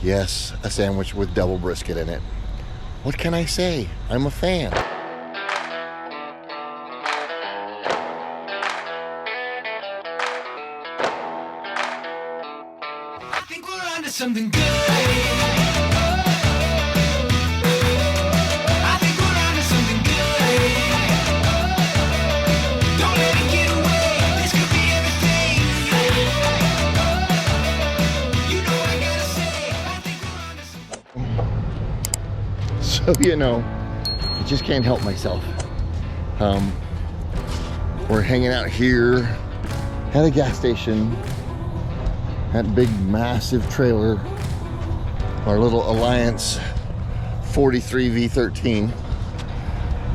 Yes, a sandwich with double brisket in it. What can I say? I'm a fan. I think we're onto something good. I think we're onto something good. Don't let it get away. This could be everything. You know I gotta say, I think we're onto something. So, I just can't help myself. We're hanging out here at a gas station. That big, massive trailer, our little Alliance 43 V13,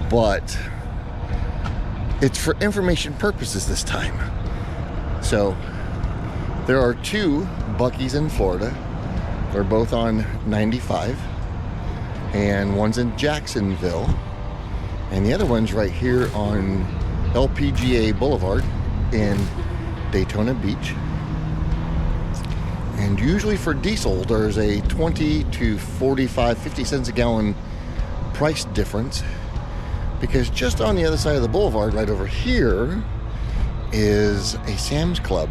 but it's for information purposes this time. So there are two Buc-ees in Florida. They're both on 95, and one's in Jacksonville, and the other one's right here on LPGA Boulevard in Daytona Beach. And usually for diesel, there's a 20 to 45, 50 cents a gallon price difference, because just on the other side of the boulevard, right over here, is a Sam's Club.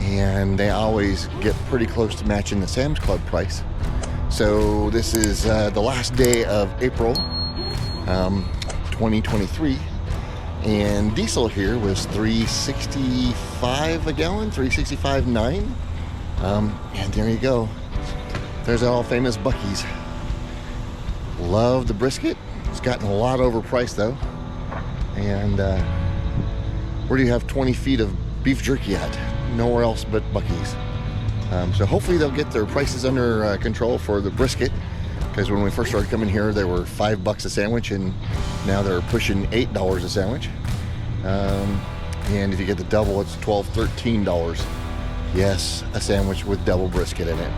And they always get pretty close to matching the Sam's Club price. So this is the last day of April 2023. And diesel here was $3.65 a gallon, $3.65.9. And there you go. There's that all famous Buc-ees. Love the brisket. It's gotten a lot overpriced though. And where do you have 20 feet of beef jerky at? Nowhere else but Buc-ees. So hopefully they'll get their prices under control for the brisket, because when we first started coming here, they were $5 a sandwich, and now they're pushing $8 a sandwich. And if you get the double, it's $12, $13. Yes, a sandwich with double brisket in it.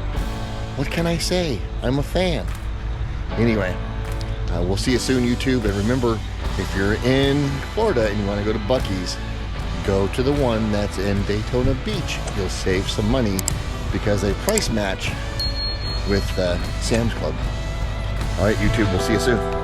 What can I say? I'm a fan. Anyway, we'll see you soon, YouTube. And remember, if you're in Florida and you want to go to Buc-ees, go to the one that's in Daytona Beach. You'll save some money because they price match with Sam's Club. All right, YouTube, we'll see you soon.